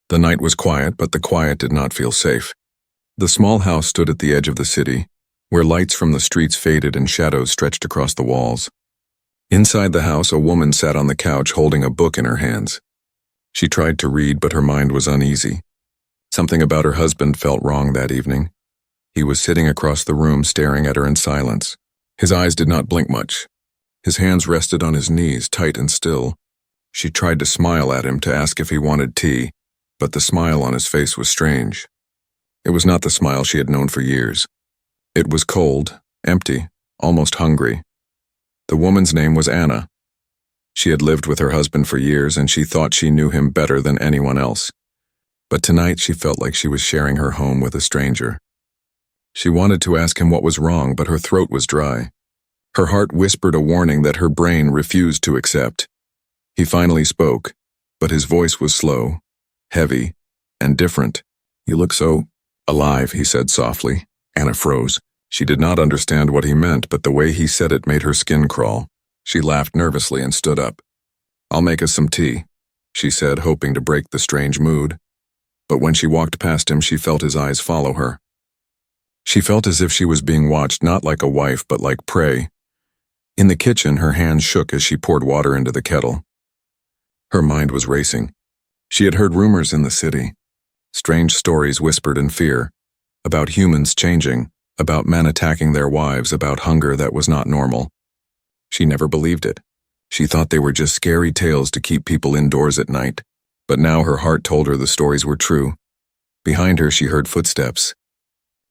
The night was quiet, but the quiet did not feel safe. The small house stood at the edge of the city, where lights from the streets faded and shadows stretched across the walls. Inside the house, a woman sat on the couch holding a book in her hands. She tried to read, but her mind was uneasy. Something about her husband felt wrong that evening. He was sitting across the room staring at her in silence. His eyes did not blink much. His hands rested on his knees, tight and still. She tried to smile at him to ask if he wanted tea, but the smile on his face was strange. It was not the smile she had known for years. It was cold, empty, almost hungry. The woman's name was Anna. She had lived with her husband for years, and she thought she knew him better than anyone else. But tonight she felt like she was sharing her home with a stranger. She wanted to ask him what was wrong, but her throat was dry. Her heart whispered a warning that her brain refused to accept. He finally spoke, but his voice was slow, heavy, and different. "You look so alive," he said softly. Anna froze. She did not understand what he meant, but the way he said it made her skin crawl. She laughed nervously and stood up. "I'll make us some tea," she said, hoping to break the strange mood. But when she walked past him, she felt his eyes follow her. She felt as if she was being watched, not like a wife, but like prey. In the kitchen, her hands shook as she poured water into the kettle. Her mind was racing. She had heard rumors in the city. Strange stories whispered in fear. About humans changing, about men attacking their wives, about hunger that was not normal. She never believed it. She thought they were just scary tales to keep people indoors at night. But now her heart told her the stories were true. Behind her, she heard footsteps.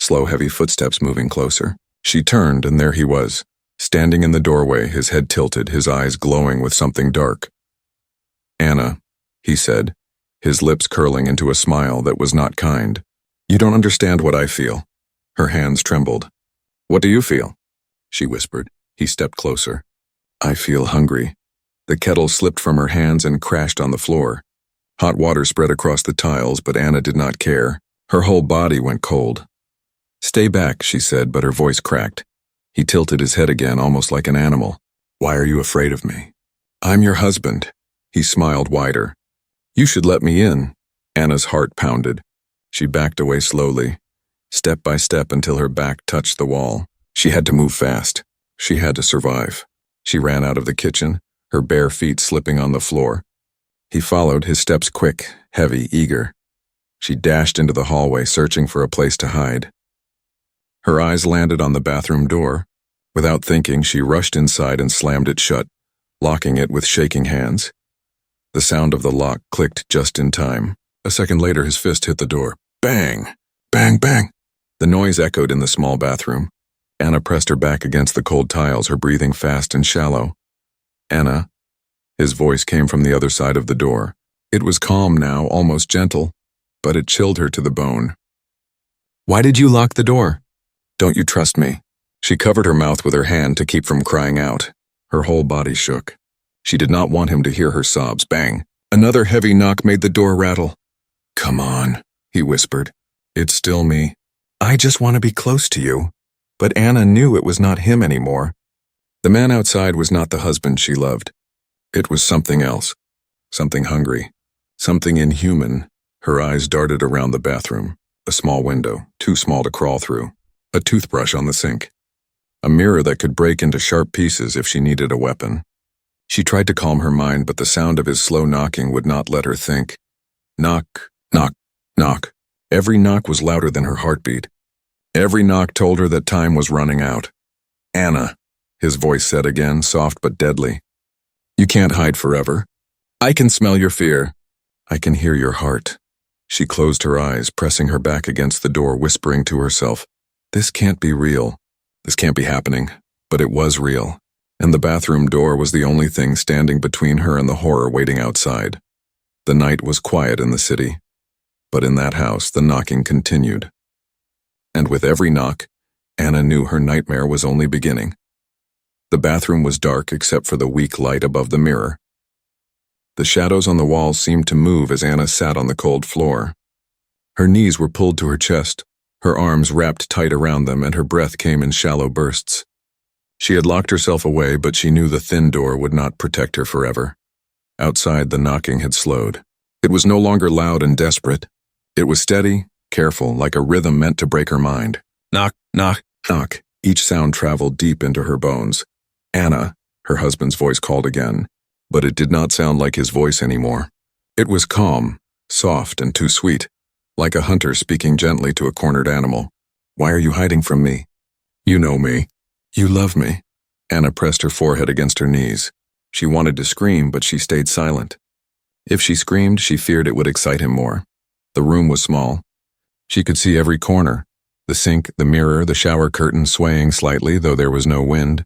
Slow, heavy footsteps moving closer. She turned, and there he was, standing in the doorway, his head tilted, his eyes glowing with something dark. "Anna," he said, his lips curling into a smile that was not kind. "You don't understand what I feel." Her hands trembled. "What do you feel?" she whispered. He stepped closer. "I feel hungry." The kettle slipped from her hands and crashed on the floor. Hot water spread across the tiles, but Anna did not care. Her whole body went cold. "Stay back," she said, but her voice cracked. He tilted his head again, almost like an animal. "Why are you afraid of me?" "I'm your husband." He smiled wider. "You should let me in." Anna's heart pounded. She backed away slowly, step by step until her back touched the wall. She had to move fast. She had to survive. She ran out of the kitchen, her bare feet slipping on the floor. He followed, his steps quick, heavy, eager. She dashed into the hallway, searching for a place to hide. Her eyes landed on the bathroom door. Without thinking, she rushed inside and slammed it shut, locking it with shaking hands. The sound of the lock clicked just in time. A second later, his fist hit the door. Bang! Bang, bang! The noise echoed in the small bathroom. Anna pressed her back against the cold tiles, her breathing fast and shallow. "Anna." His voice came from the other side of the door. It was calm now, almost gentle, but it chilled her to the bone. "Why did you lock the door?" "Don't you trust me?" She covered her mouth with her hand to keep from crying out. Her whole body shook. She did not want him to hear her sobs. Bang! Another heavy knock made the door rattle. "Come on," he whispered. "It's still me. I just want to be close to you." But Anna knew it was not him anymore. The man outside was not the husband she loved. It was something else. Something hungry. Something inhuman. Her eyes darted around the bathroom. A small window, too small to crawl through. A toothbrush on the sink. A mirror that could break into sharp pieces if she needed a weapon. She tried to calm her mind, but the sound of his slow knocking would not let her think. Knock, knock, knock. Every knock was louder than her heartbeat. Every knock told her that time was running out. "Anna," his voice said again, soft but deadly. "You can't hide forever. I can smell your fear. I can hear your heart." She closed her eyes, pressing her back against the door, whispering to herself, "This can't be real. This can't be happening." But it was real, and the bathroom door was the only thing standing between her and the horror waiting outside. The night was quiet in the city, but in that house the knocking continued. And with every knock, Anna knew her nightmare was only beginning. The bathroom was dark except for the weak light above the mirror. The shadows on the walls seemed to move as Anna sat on the cold floor. Her knees were pulled to her chest, her arms wrapped tight around them, and her breath came in shallow bursts. She had locked herself away, but she knew the thin door would not protect her forever. Outside, the knocking had slowed. It was no longer loud and desperate. It was steady, careful, like a rhythm meant to break her mind. Knock, knock, knock. Each sound traveled deep into her bones. Anna, her husband's voice called again, but it did not sound like his voice anymore. It was calm, soft, and too sweet, like a hunter speaking gently to a cornered animal. Why are you hiding from me? You know me. You love me. Anna pressed her forehead against her knees. She wanted to scream, but she stayed silent. If she screamed, she feared it would excite him more. The room was small. She could see every corner, the sink, the mirror, the shower curtain swaying slightly, though there was no wind.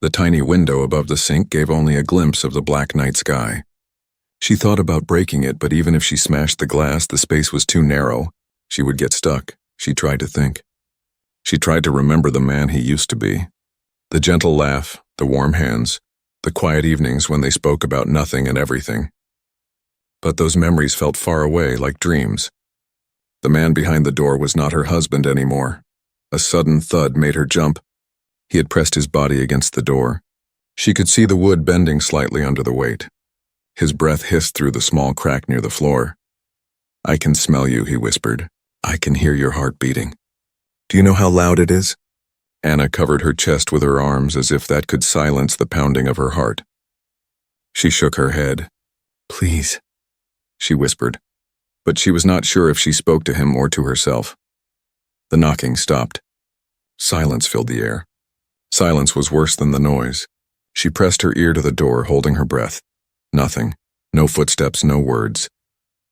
The tiny window above the sink gave only a glimpse of the black night sky. She thought about breaking it, but even if she smashed the glass, the space was too narrow. She would get stuck. She tried to think. She tried to remember the man he used to be. The gentle laugh, the warm hands, the quiet evenings when they spoke about nothing and everything. But those memories felt far away, like dreams. The man behind the door was not her husband anymore. A sudden thud made her jump. He had pressed his body against the door. She could see the wood bending slightly under the weight. His breath hissed through the small crack near the floor. I can smell you, he whispered. I can hear your heart beating. Do you know how loud it is? Anna covered her chest with her arms as if that could silence the pounding of her heart. She shook her head. Please, she whispered, but she was not sure if she spoke to him or to herself. The knocking stopped. Silence filled the air. Silence was worse than the noise. She pressed her ear to the door, holding her breath. Nothing. No footsteps, no words.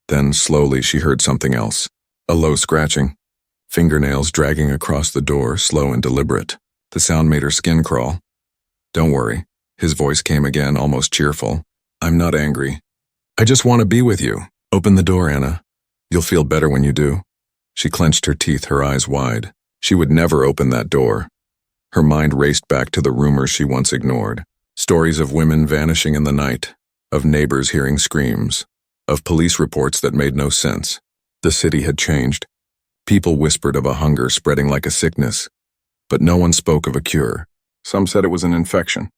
Then, slowly, she heard something else. A low scratching. Fingernails dragging across the door, slow and deliberate. The sound made her skin crawl. Don't worry. His voice came again, almost cheerful. I'm not angry. I just want to be with you. Open the door, Anna. You'll feel better when you do. She clenched her teeth, her eyes wide. She would never open that door. Her mind raced back to the rumors she once ignored. Stories of women vanishing in the night, of neighbors hearing screams, of police reports that made no sense. The city had changed. People whispered of a hunger spreading like a sickness, but no one spoke of a cure. Some said it was an infection.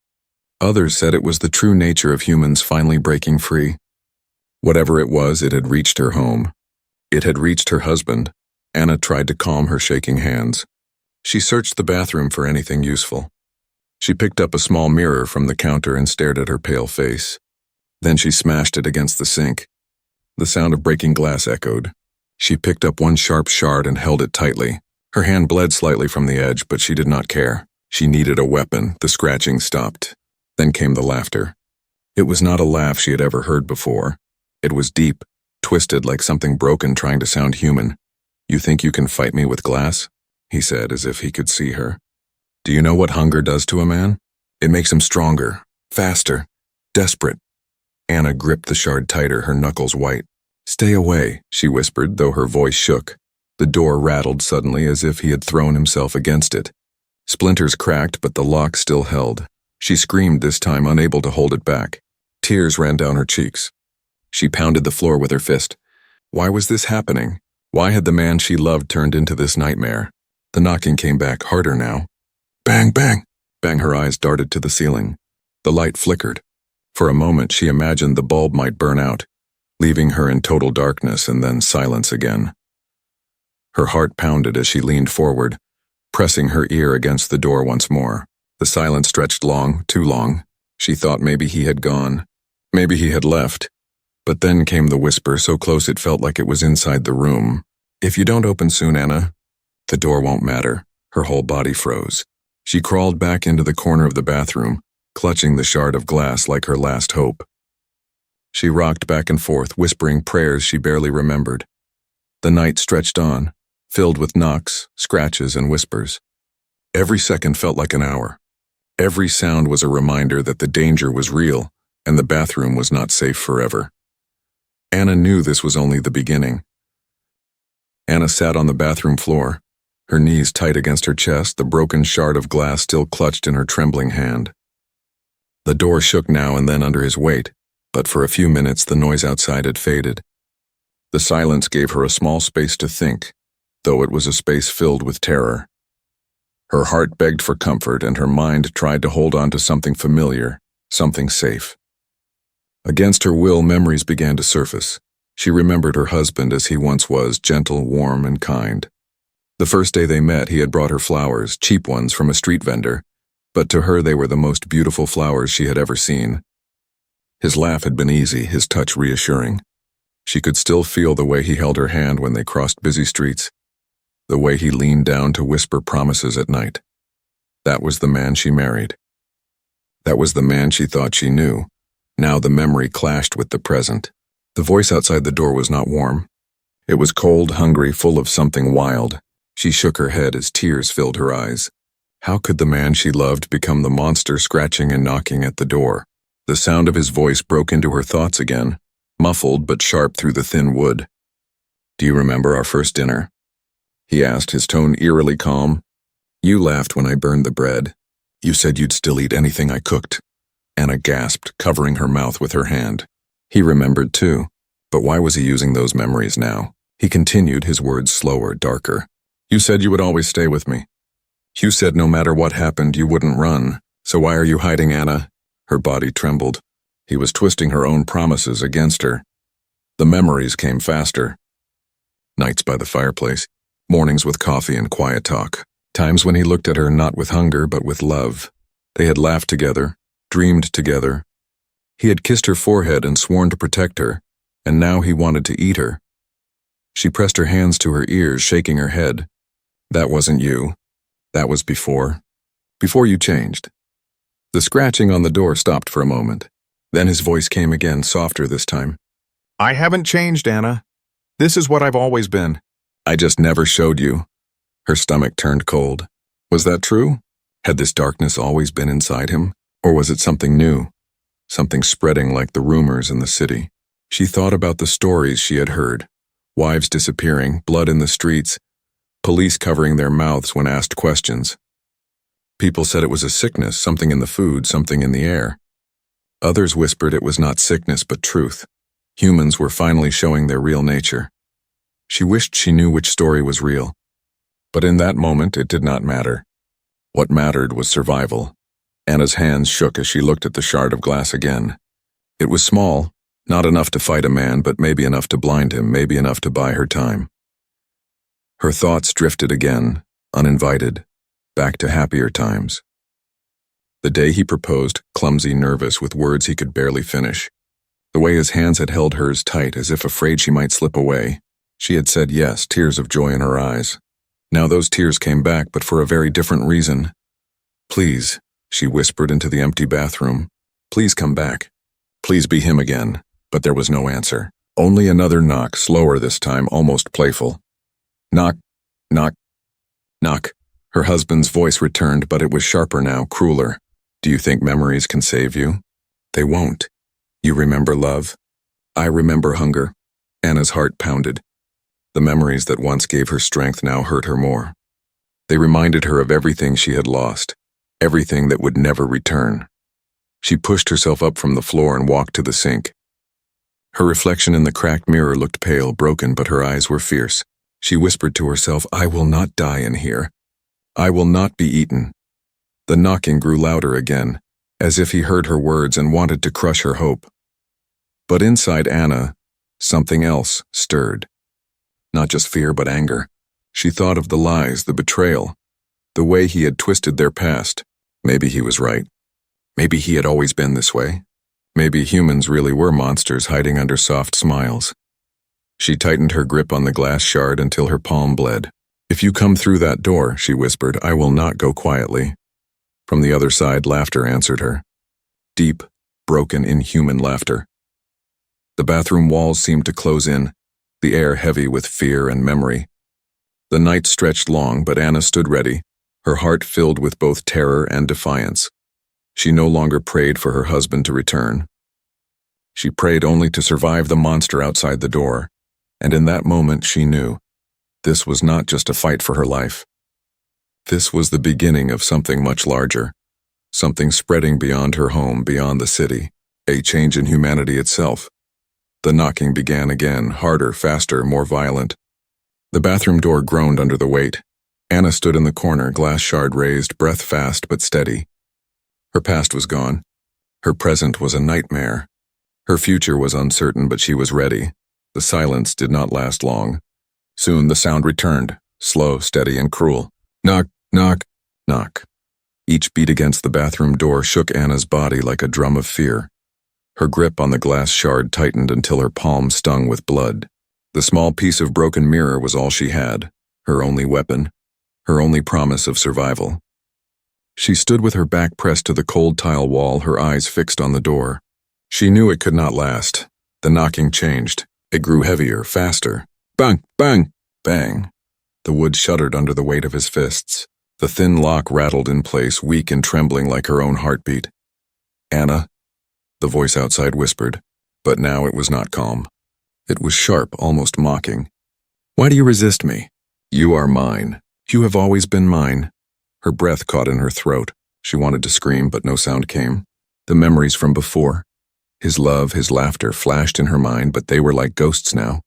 Others said it was the true nature of humans finally breaking free. Whatever it was, it had reached her home. It had reached her husband. Anna tried to calm her shaking hands. She searched the bathroom for anything useful. She picked up a small mirror from the counter and stared at her pale face. Then she smashed it against the sink. The sound of breaking glass echoed. She picked up one sharp shard and held it tightly. Her hand bled slightly from the edge, but she did not care. She needed a weapon. The scratching stopped. Then came the laughter. It was not a laugh she had ever heard before. It was deep, twisted like something broken trying to sound human. You think you can fight me with glass? He said, as if he could see her. Do you know what hunger does to a man? It makes him stronger, faster, desperate. Anna gripped the shard tighter, her knuckles white. Stay away, she whispered, though her voice shook. The door rattled suddenly as if he had thrown himself against it. Splinters cracked, but the lock still held. She screamed this time, unable to hold it back. Tears ran down her cheeks. She pounded the floor with her fist. Why was this happening? Why had the man she loved turned into this nightmare? The knocking came back, harder now. Bang, bang! Bang, her eyes darted to the ceiling. The light flickered. For a moment, she imagined the bulb might burn out, leaving her in total darkness and then silence again. Her heart pounded as she leaned forward, pressing her ear against the door once more. The silence stretched long, too long. She thought maybe he had gone. Maybe he had left. But then came the whisper, so close it felt like it was inside the room. If you don't open soon, Anna, the door won't matter. Her whole body froze. She crawled back into the corner of the bathroom, clutching the shard of glass like her last hope. She rocked back and forth, whispering prayers she barely remembered. The night stretched on, filled with knocks, scratches, and whispers. Every second felt like an hour. Every sound was a reminder that the danger was real and the bathroom was not safe forever. Anna knew this was only the beginning. Anna sat on the bathroom floor, her knees tight against her chest, the broken shard of glass still clutched in her trembling hand. The door shook now and then under his weight, but for a few minutes the noise outside had faded. The silence gave her a small space to think, though it was a space filled with terror. Her heart begged for comfort and her mind tried to hold on to something familiar, something safe. Against her will, memories began to surface. She remembered her husband as he once was, gentle, warm, and kind. The first day they met, he had brought her flowers, cheap ones from a street vendor, but to her they were the most beautiful flowers she had ever seen. His laugh had been easy, his touch reassuring. She could still feel the way he held her hand when they crossed busy streets, the way he leaned down to whisper promises at night. That was the man she married. That was the man she thought she knew. Now the memory clashed with the present. The voice outside the door was not warm. It was cold, hungry, full of something wild. She shook her head as tears filled her eyes. How could the man she loved become the monster scratching and knocking at the door? The sound of his voice broke into her thoughts again, muffled but sharp through the thin wood. "Do you remember our first dinner?" he asked, his tone eerily calm. "You laughed when I burned the bread. You said you'd still eat anything I cooked." Anna gasped, covering her mouth with her hand. He remembered too, but why was he using those memories now? He continued, his words slower, darker. "You said you would always stay with me. You said no matter what happened, you wouldn't run. So why are you hiding, Anna?" Her body trembled. He was twisting her own promises against her. The memories came faster. Nights by the fireplace, mornings with coffee and quiet talk, times when he looked at her not with hunger but with love. They had laughed together, dreamed together. He had kissed her forehead and sworn to protect her, and now he wanted to eat her. She pressed her hands to her ears, shaking her head. "That wasn't you. That was before. Before you changed." The scratching on the door stopped for a moment. Then his voice came again, softer this time. "I haven't changed, Anna. This is what I've always been. I just never showed you." Her stomach turned cold. Was that true? Had this darkness always been inside him? Or was it something new? Something spreading like the rumors in the city? She thought about the stories she had heard. Wives disappearing, blood in the streets, police covering their mouths when asked questions. People said it was a sickness, something in the food, something in the air. Others whispered it was not sickness but truth. Humans were finally showing their real nature. She wished she knew which story was real. But in that moment, it did not matter. What mattered was survival. Anna's hands shook as she looked at the shard of glass again. It was small, not enough to fight a man, but maybe enough to blind him, maybe enough to buy her time. Her thoughts drifted again, uninvited, back to happier times. The day he proposed, clumsy, nervous, with words he could barely finish. The way his hands had held hers tight, as if afraid she might slip away. She had said yes, tears of joy in her eyes. Now those tears came back, but for a very different reason. "Please," she whispered into the empty bathroom. "Please come back. Please be him again." But there was no answer. Only another knock, slower this time, almost playful. "Knock, knock, knock." Her husband's voice returned, but it was sharper now, crueler. "Do you think memories can save you?" "They won't. You remember love? I remember hunger." Anna's heart pounded. The memories that once gave her strength now hurt her more. They reminded her of everything she had lost, everything that would never return. She pushed herself up from the floor and walked to the sink. Her reflection in the cracked mirror looked pale, broken, but her eyes were fierce. She whispered to herself, "I will not die in here. I will not be eaten." The knocking grew louder again, as if he heard her words and wanted to crush her hope. But inside Anna, something else stirred. Not just fear, but anger. She thought of the lies, the betrayal, the way he had twisted their past. Maybe he was right. Maybe he had always been this way. Maybe humans really were monsters hiding under soft smiles. She tightened her grip on the glass shard until her palm bled. "If you come through that door," she whispered, "I will not go quietly." From the other side, laughter answered her. Deep, broken, inhuman laughter. The bathroom walls seemed to close in, the air heavy with fear and memory. The night stretched long, but Anna stood ready, her heart filled with both terror and defiance. She no longer prayed for her husband to return. She prayed only to survive the monster outside the door, and in that moment she knew this was not just a fight for her life. This was the beginning of something much larger, something spreading beyond her home, beyond the city, a change in humanity itself. The knocking began again, harder, faster, more violent. The bathroom door groaned under the weight. Anna stood in the corner, glass shard raised, breath fast but steady. Her past was gone. Her present was a nightmare. Her future was uncertain, but she was ready. The silence did not last long. Soon the sound returned, slow, steady, and cruel. Knock, knock, knock. Each beat against the bathroom door shook Anna's body like a drum of fear. Her grip on the glass shard tightened until her palm stung with blood. The small piece of broken mirror was all she had, her only weapon, her only promise of survival. She stood with her back pressed to the cold tile wall, her eyes fixed on the door. She knew it could not last. The knocking changed. It grew heavier, faster. Bang, bang, bang. The wood shuddered under the weight of his fists. The thin lock rattled in place, weak and trembling like her own heartbeat. Anna, the voice outside whispered, but now it was not calm. It was sharp, almost mocking. Why do you resist me? You are mine. You have always been mine. Her breath caught in her throat. She wanted to scream, but no sound came. The memories from before, his love, his laughter, flashed in her mind, but they were like ghosts now.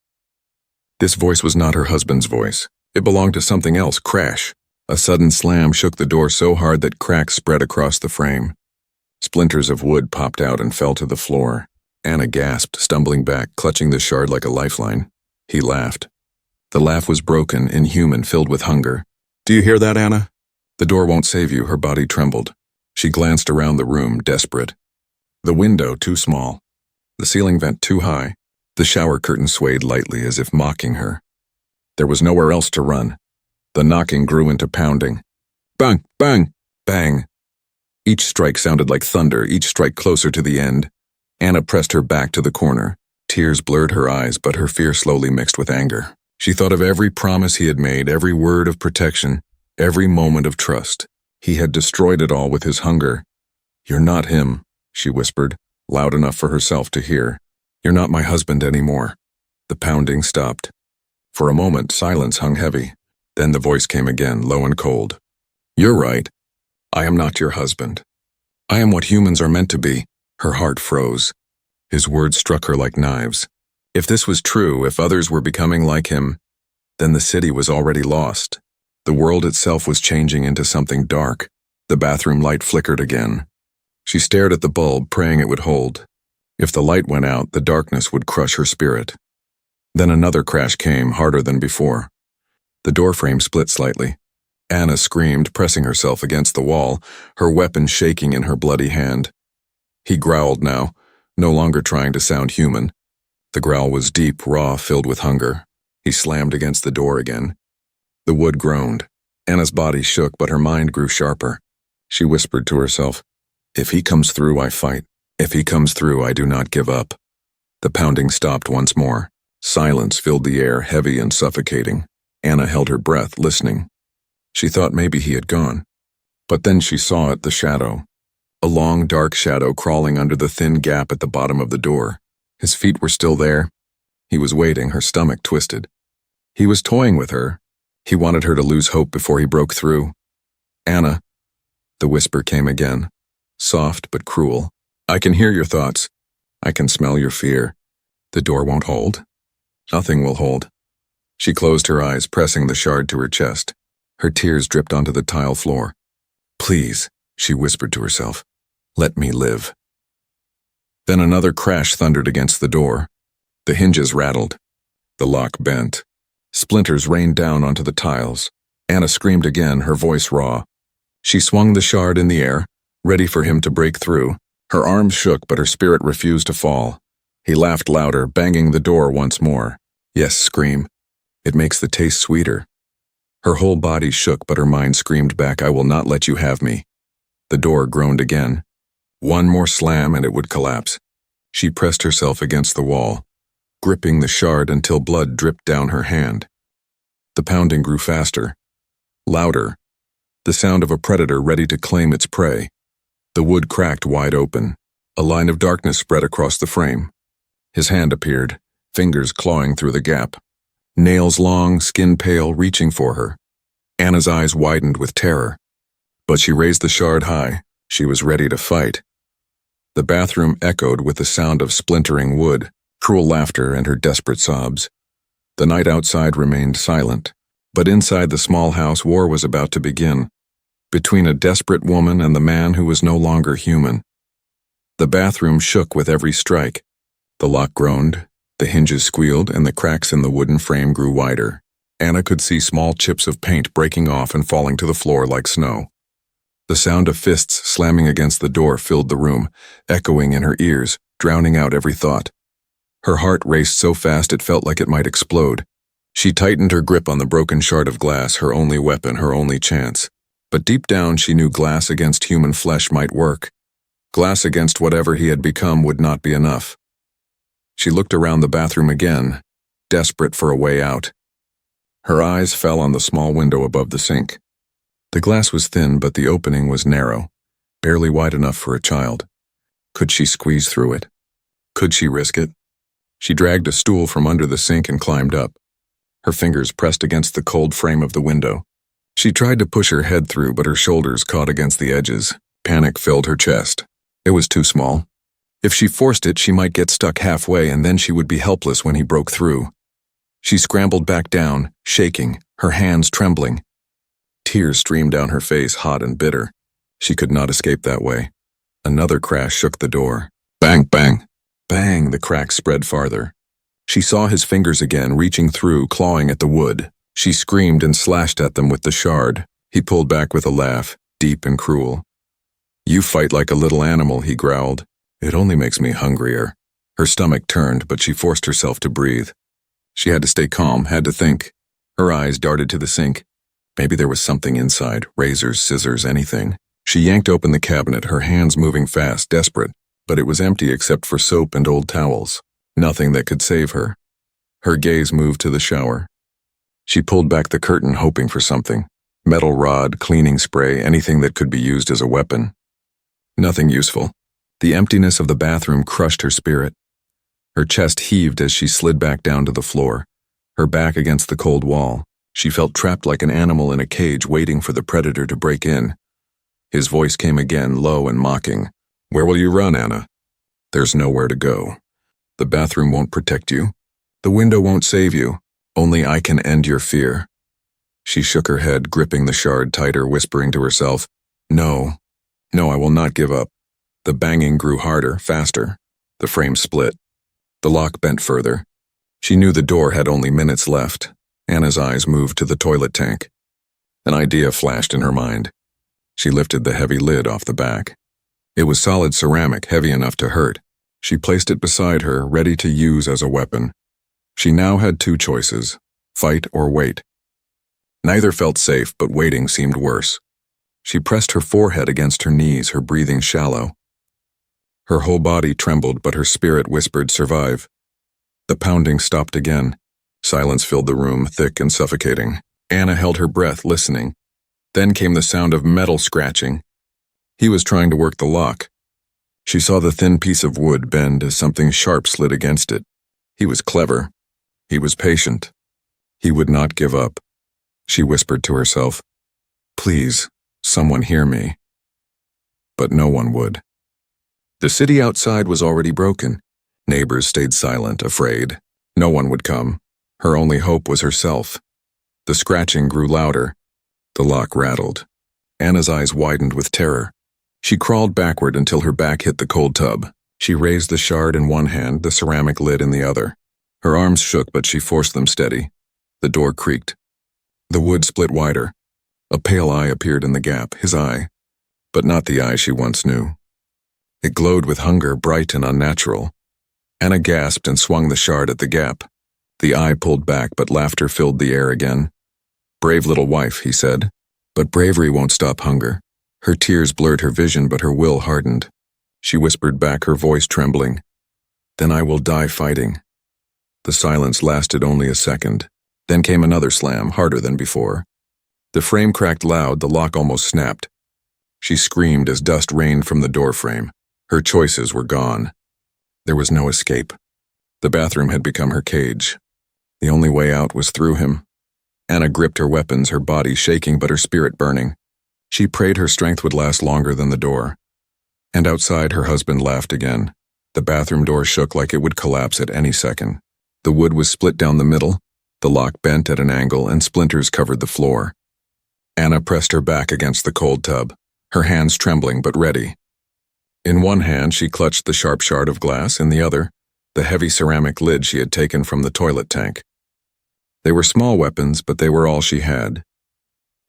This voice was not her husband's voice. It belonged to something else. Crash. A sudden slam shook the door so hard that cracks spread across the frame. Splinters of wood popped out and fell to the floor. Anna gasped, stumbling back, clutching the shard like a lifeline. He laughed. The laugh was broken, inhuman, filled with hunger. Do you hear that, Anna? The door won't save you. Her body trembled. She glanced around the room, desperate. The window too small. The ceiling vent too high. The shower curtain swayed lightly as if mocking her. There was nowhere else to run. The knocking grew into pounding. Bang, bang, bang. Each strike sounded like thunder, each strike closer to the end. Anna pressed her back to the corner. Tears blurred her eyes, but her fear slowly mixed with anger. She thought of every promise he had made, every word of protection, every moment of trust. He had destroyed it all with his hunger. You're not him, she whispered, loud enough for herself to hear. You're not my husband anymore. The pounding stopped. For a moment, silence hung heavy. Then the voice came again, low and cold. You're right. I am not your husband. I am what humans are meant to be. Her heart froze. His words struck her like knives. If this was true, if others were becoming like him, then the city was already lost. The world itself was changing into something dark. The bathroom light flickered again. She stared at the bulb, praying it would hold. If the light went out, the darkness would crush her spirit. Then another crash came, harder than before. The doorframe split slightly. Anna screamed, pressing herself against the wall, her weapon shaking in her bloody hand. He growled now, no longer trying to sound human. The growl was deep, raw, filled with hunger. He slammed against the door again. The wood groaned. Anna's body shook, but her mind grew sharper. She whispered to herself, If he comes through, I fight. If he comes through, I do not give up. The pounding stopped once more. Silence filled the air, heavy and suffocating. Anna held her breath, listening. She thought maybe he had gone. But then she saw it, the shadow. A long, dark shadow crawling under the thin gap at the bottom of the door. His feet were still there. He was waiting, her stomach twisted. He was toying with her. He wanted her to lose hope before he broke through. Anna. The whisper came again, soft but cruel. I can hear your thoughts. I can smell your fear. The door won't hold. Nothing will hold. She closed her eyes, pressing the shard to her chest. Her tears dripped onto the tile floor. Please, she whispered to herself, let me live. Then another crash thundered against the door. The hinges rattled. The lock bent. Splinters rained down onto the tiles. Anna screamed again, her voice raw. She swung the shard in the air, ready for him to break through. Her arms shook, but her spirit refused to fall. He laughed louder, banging the door once more. Yes, scream. It makes the taste sweeter. Her whole body shook, but her mind screamed back, I will not let you have me. The door groaned again. One more slam and it would collapse. She pressed herself against the wall, gripping the shard until blood dripped down her hand. The pounding grew faster, louder, the sound of a predator ready to claim its prey. The wood cracked wide open. A line of darkness spread across the frame. His hand appeared, fingers clawing through the gap. Nails long, skin pale, reaching for her. Anna's eyes widened with terror. But she raised the shard high. She was ready to fight. The bathroom echoed with the sound of splintering wood, cruel laughter, and her desperate sobs. The night outside remained silent, but inside the small house war was about to begin, between a desperate woman and the man who was no longer human. The bathroom shook with every strike. The lock groaned, The hinges squealed and the cracks in the wooden frame grew wider. Anna could see small chips of paint breaking off and falling to the floor like snow. The sound of fists slamming against the door filled the room, echoing in her ears, drowning out every thought. Her heart raced so fast it felt like it might explode. She tightened her grip on the broken shard of glass, her only weapon, her only chance. But deep down she knew glass against human flesh might work. Glass against whatever he had become would not be enough. She looked around the bathroom again, desperate for a way out. Her eyes fell on the small window above the sink. The glass was thin, but the opening was narrow, barely wide enough for a child. Could she squeeze through it? Could she risk it? She dragged a stool from under the sink and climbed up. Her fingers pressed against the cold frame of the window. She tried to push her head through, but her shoulders caught against the edges. Panic filled her chest. It was too small. If she forced it, she might get stuck halfway, and then she would be helpless when he broke through. She scrambled back down, shaking, her hands trembling. Tears streamed down her face, hot and bitter. She could not escape that way. Another crash shook the door. Bang, bang. Bang, the crack spread farther. She saw his fingers again, reaching through, clawing at the wood. She screamed and slashed at them with the shard. He pulled back with a laugh, deep and cruel. "You fight like a little animal," he growled. "It only makes me hungrier." Her stomach turned, but she forced herself to breathe. She had to stay calm, had to think. Her eyes darted to the sink. Maybe there was something inside, razors, scissors, anything. She yanked open the cabinet, her hands moving fast, desperate, but it was empty except for soap and old towels. Nothing that could save her. Her gaze moved to the shower. She pulled back the curtain, hoping for something. Metal rod, cleaning spray, anything that could be used as a weapon. Nothing useful. The emptiness of the bathroom crushed her spirit. Her chest heaved as she slid back down to the floor, her back against the cold wall. She felt trapped like an animal in a cage waiting for the predator to break in. His voice came again, low and mocking. "Where will you run, Anna? There's nowhere to go. The bathroom won't protect you. The window won't save you. Only I can end your fear." She shook her head, gripping the shard tighter, whispering to herself, "No, no, I will not give up." The banging grew harder, faster. The frame split. The lock bent further. She knew the door had only minutes left. Anna's eyes moved to the toilet tank. An idea flashed in her mind. She lifted the heavy lid off the back. It was solid ceramic, heavy enough to hurt. She placed it beside her, ready to use as a weapon. She now had two choices, fight or wait. Neither felt safe, but waiting seemed worse. She pressed her forehead against her knees, her breathing shallow. Her whole body trembled, but her spirit whispered, "Survive." The pounding stopped again. Silence filled the room, thick and suffocating. Anna held her breath, listening. Then came the sound of metal scratching. He was trying to work the lock. She saw the thin piece of wood bend as something sharp slid against it. He was clever. He was patient. He would not give up. She whispered to herself, "Please, someone hear me." But no one would. The city outside was already broken. Neighbors stayed silent, afraid. No one would come. Her only hope was herself. The scratching grew louder. The lock rattled. Anna's eyes widened with terror. She crawled backward until her back hit the cold tub. She raised the shard in one hand, the ceramic lid in the other. Her arms shook, but she forced them steady. The door creaked. The wood split wider. A pale eye appeared in the gap, his eye, but not the eye she once knew. It glowed with hunger, bright and unnatural. Anna gasped and swung the shard at the gap. The eye pulled back, but laughter filled the air again. "Brave little wife," he said. But bravery won't stop hunger. Her tears blurred her vision, but her will hardened. She whispered back, her voice trembling, "Then I will die fighting." The silence lasted only a second. Then came another slam, harder than before. The frame cracked loud, the lock almost snapped. She screamed as dust rained from the door frame. Her choices were gone. There was no escape. The bathroom had become her cage. The only way out was through him. Anna gripped her weapons, her body shaking but her spirit burning. She prayed her strength would last longer than the door. And outside, her husband laughed again. The bathroom door shook like it would collapse at any second. The wood was split down the middle, the lock bent at an angle, and splinters covered the floor. Anna pressed her back against the cold tub, her hands trembling but ready. In one hand, she clutched the sharp shard of glass, in the other, the heavy ceramic lid she had taken from the toilet tank. They were small weapons, but they were all she had.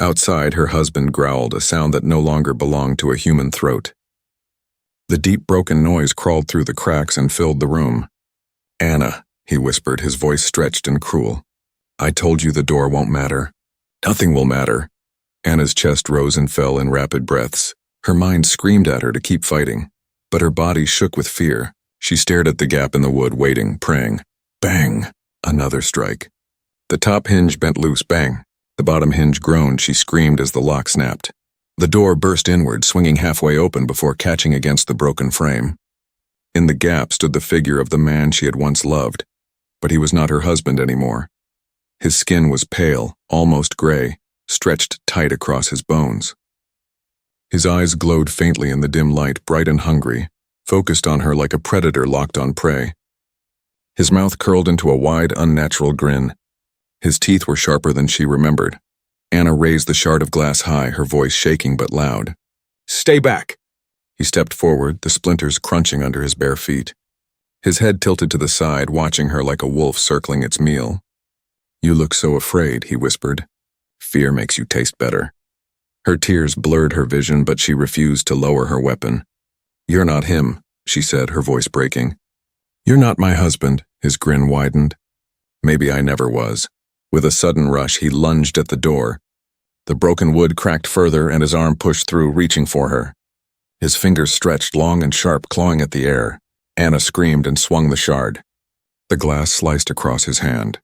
Outside, her husband growled, a sound that no longer belonged to a human throat. The deep, broken noise crawled through the cracks and filled the room. "Anna," he whispered, his voice stretched and cruel. "I told you the door won't matter. Nothing will matter." Anna's chest rose and fell in rapid breaths. Her mind screamed at her to keep fighting, but her body shook with fear. She stared at the gap in the wood, waiting, praying. Bang! Another strike. The top hinge bent loose, bang. The bottom hinge groaned. She screamed as the lock snapped. The door burst inward, swinging halfway open before catching against the broken frame. In the gap stood the figure of the man she had once loved, but he was not her husband anymore. His skin was pale, almost gray, stretched tight across his bones. His eyes glowed faintly in the dim light, bright and hungry, focused on her like a predator locked on prey. His mouth curled into a wide, unnatural grin. His teeth were sharper than she remembered. Anna raised the shard of glass high, her voice shaking but loud. "Stay back!" He stepped forward, the splinters crunching under his bare feet. His head tilted to the side, watching her like a wolf circling its meal. "You look so afraid," he whispered. "Fear makes you taste better." Her tears blurred her vision, but she refused to lower her weapon. "You're not him," she said, her voice breaking. "You're not my husband," his grin widened. "Maybe I never was." With a sudden rush, he lunged at the door. The broken wood cracked further, and his arm pushed through, reaching for her. His fingers stretched, long and sharp, clawing at the air. Anna screamed and swung the shard. The glass sliced across his hand.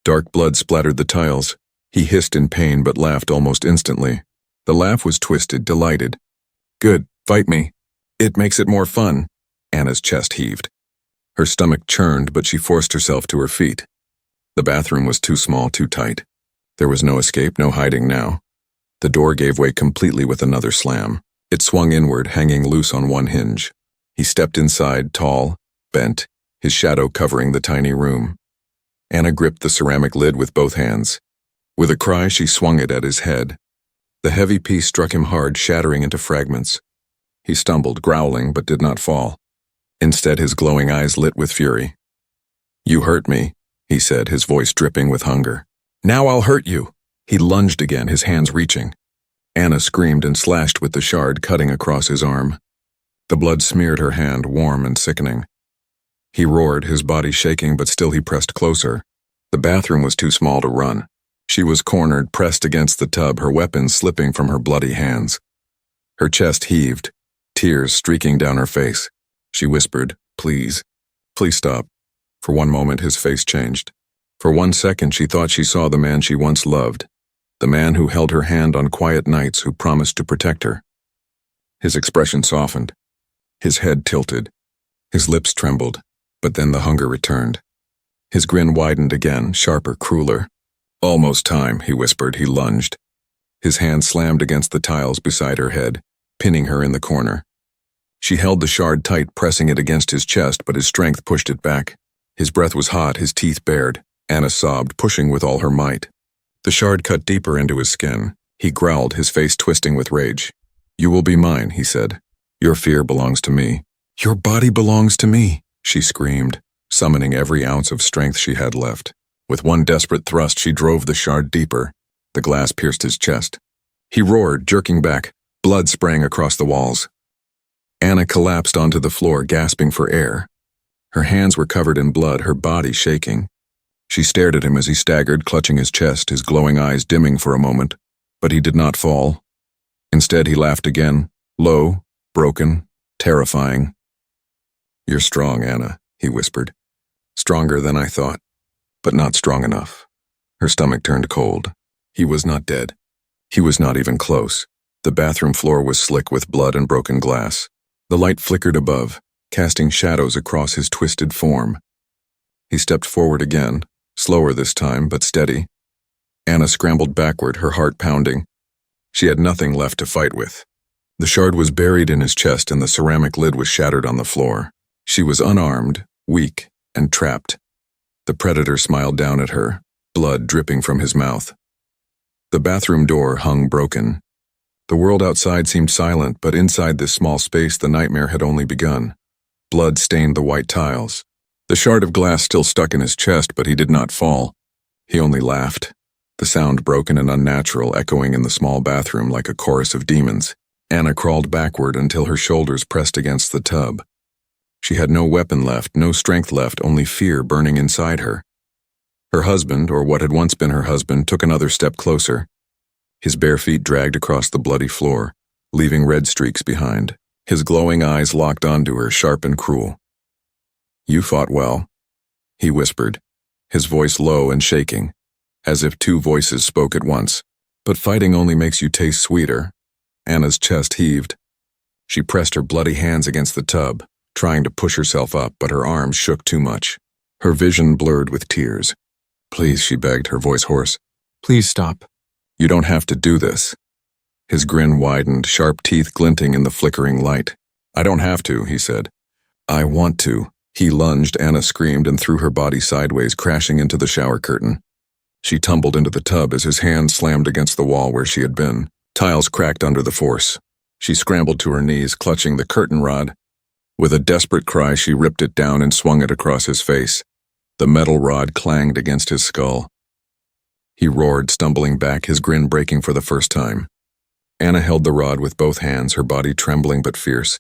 Dark blood splattered the tiles. He hissed in pain but laughed almost instantly. The laugh was twisted, delighted. "Good, fight me. It makes it more fun." Anna's chest heaved. Her stomach churned, but she forced herself to her feet. The bathroom was too small, too tight. There was no escape, no hiding now. The door gave way completely with another slam. It swung inward, hanging loose on one hinge. He stepped inside, tall, bent, his shadow covering the tiny room. Anna gripped the ceramic lid with both hands. With a cry, she swung it at his head. The heavy piece struck him hard, shattering into fragments. He stumbled, growling, but did not fall. Instead, his glowing eyes lit with fury. "You hurt me," he said, his voice dripping with hunger. "Now I'll hurt you." He lunged again, his hands reaching. Anna screamed and slashed with the shard, cutting across his arm. The blood smeared her hand, warm and sickening. He roared, his body shaking, but still he pressed closer. The bathroom was too small to run. She was cornered, pressed against the tub, her weapon slipping from her bloody hands. Her chest heaved, tears streaking down her face. She whispered, "Please, please stop." For one moment, his face changed. For 1 second, she thought she saw the man she once loved, the man who held her hand on quiet nights, who promised to protect her. His expression softened. His head tilted. His lips trembled, but then the hunger returned. His grin widened again, sharper, crueler. "Almost time," he whispered. He lunged. His hand slammed against the tiles beside her head, pinning her in the corner. She held the shard tight, pressing it against his chest, but his strength pushed it back. His breath was hot, his teeth bared. Anna sobbed, pushing with all her might. The shard cut deeper into his skin. He growled, his face twisting with rage. "You will be mine," he said. "Your fear belongs to me." "Your body belongs to me," she screamed, summoning every ounce of strength she had left. With one desperate thrust, she drove the shard deeper. The glass pierced his chest. He roared, jerking back. Blood sprang across the walls. Anna collapsed onto the floor, gasping for air. Her hands were covered in blood, her body shaking. She stared at him as he staggered, clutching his chest, his glowing eyes dimming for a moment. But he did not fall. Instead, he laughed again, low, broken, terrifying. "You're strong, Anna," he whispered. "Stronger than I thought, but not strong enough." Her stomach turned cold. He was not dead. He was not even close. The bathroom floor was slick with blood and broken glass. The light flickered above, casting shadows across his twisted form. He stepped forward again, slower this time, but steady. Anna scrambled backward, her heart pounding. She had nothing left to fight with. The shard was buried in his chest and the ceramic lid was shattered on the floor. She was unarmed, weak, and trapped. The predator smiled down at her, blood dripping from his mouth. The bathroom door hung broken. The world outside seemed silent, but inside this small space the nightmare had only begun. Blood stained the white tiles. The shard of glass still stuck in his chest, but he did not fall. He only laughed, the sound broken and unnatural, echoing in the small bathroom like a chorus of demons. Anna crawled backward until her shoulders pressed against the tub. She had no weapon left, no strength left, only fear burning inside her. Her husband, or what had once been her husband, took another step closer. His bare feet dragged across the bloody floor, leaving red streaks behind. His glowing eyes locked onto her, sharp and cruel. "You fought well," he whispered, his voice low and shaking, as if two voices spoke at once. "But fighting only makes you taste sweeter." Anna's chest heaved. She pressed her bloody hands against the tub, trying to push herself up, but her arms shook too much. Her vision blurred with tears. "Please," she begged, her voice hoarse. "Please stop. You don't have to do this." His grin widened, sharp teeth glinting in the flickering light. "I don't have to," he said. "I want to." He lunged, Anna screamed and threw her body sideways, crashing into the shower curtain. She tumbled into the tub as his hand slammed against the wall where she had been. Tiles cracked under the force. She scrambled to her knees, clutching the curtain rod. With a desperate cry, she ripped it down and swung it across his face. The metal rod clanged against his skull. He roared, stumbling back, his grin breaking for the first time. Anna held the rod with both hands, her body trembling but fierce.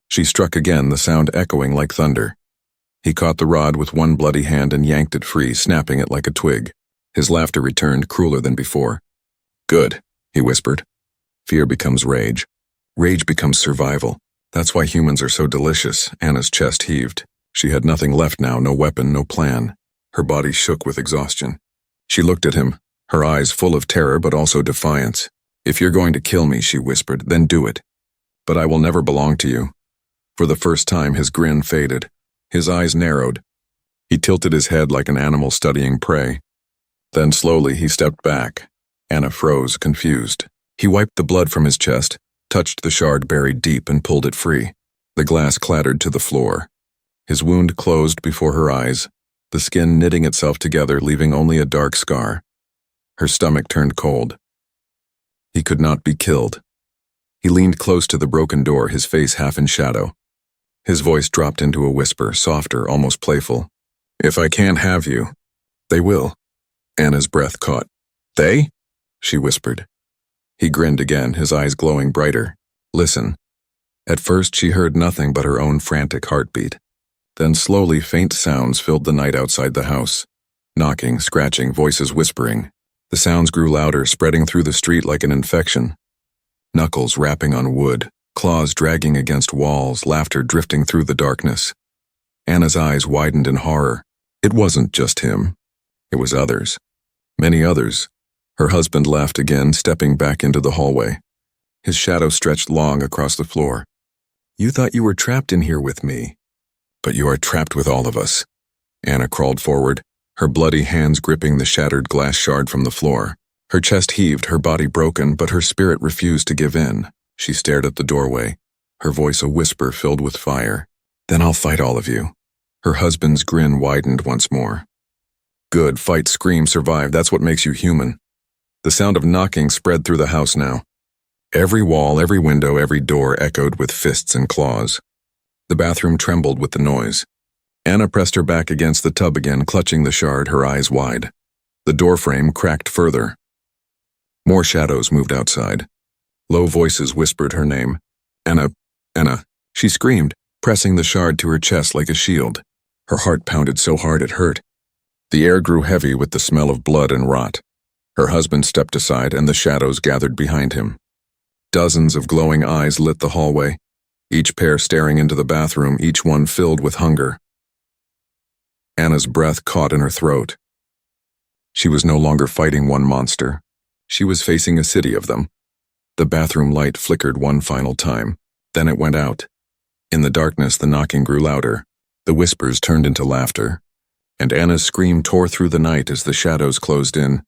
She struck again, the sound echoing like thunder. He caught the rod with one bloody hand and yanked it free, snapping it like a twig. His laughter returned, crueler than before. "Good," he whispered. "Fear becomes rage. Rage becomes survival. That's why humans are so delicious." Anna's chest heaved. She had nothing left now, no weapon, no plan. Her body shook with exhaustion. She looked at him, her eyes full of terror but also defiance. "If you're going to kill me," she whispered, "then do it. But I will never belong to you." For the first time, his grin faded. His eyes narrowed. He tilted his head like an animal studying prey. Then slowly he stepped back. Anna froze, confused. He wiped the blood from his chest, touched the shard buried deep, and pulled it free. The glass clattered to the floor. His wound closed before her eyes, the skin knitting itself together, leaving only a dark scar. Her stomach turned cold. He could not be killed. He leaned close to the broken door, his face half in shadow. His voice dropped into a whisper, softer, almost playful. "If I can't have you, they will." Anna's breath caught. "They?" she whispered. He grinned again, his eyes glowing brighter. "Listen." At first she heard nothing but her own frantic heartbeat. Then slowly faint sounds filled the night outside the house. Knocking, scratching, voices whispering. The sounds grew louder, spreading through the street like an infection. Knuckles rapping on wood, claws dragging against walls, laughter drifting through the darkness. Anna's eyes widened in horror. It wasn't just him. It was others. Many others. Her husband laughed again, stepping back into the hallway. His shadow stretched long across the floor. "You thought you were trapped in here with me. But you are trapped with all of us." Anna crawled forward, her bloody hands gripping the shattered glass shard from the floor. Her chest heaved, her body broken, but her spirit refused to give in. She stared at the doorway, her voice a whisper filled with fire. "Then I'll fight all of you." Her husband's grin widened once more. "Good, fight, scream, survive, that's what makes you human." The sound of knocking spread through the house now. Every wall, every window, every door echoed with fists and claws. The bathroom trembled with the noise. Anna pressed her back against the tub again, clutching the shard, her eyes wide. The doorframe cracked further. More shadows moved outside. Low voices whispered her name. "Anna, Anna," she screamed, pressing the shard to her chest like a shield. Her heart pounded so hard it hurt. The air grew heavy with the smell of blood and rot. Her husband stepped aside and the shadows gathered behind him. Dozens of glowing eyes lit the hallway, each pair staring into the bathroom, each one filled with hunger. Anna's breath caught in her throat. She was no longer fighting one monster. She was facing a city of them. The bathroom light flickered one final time. Then it went out. In the darkness, the knocking grew louder. The whispers turned into laughter. And Anna's scream tore through the night as the shadows closed in.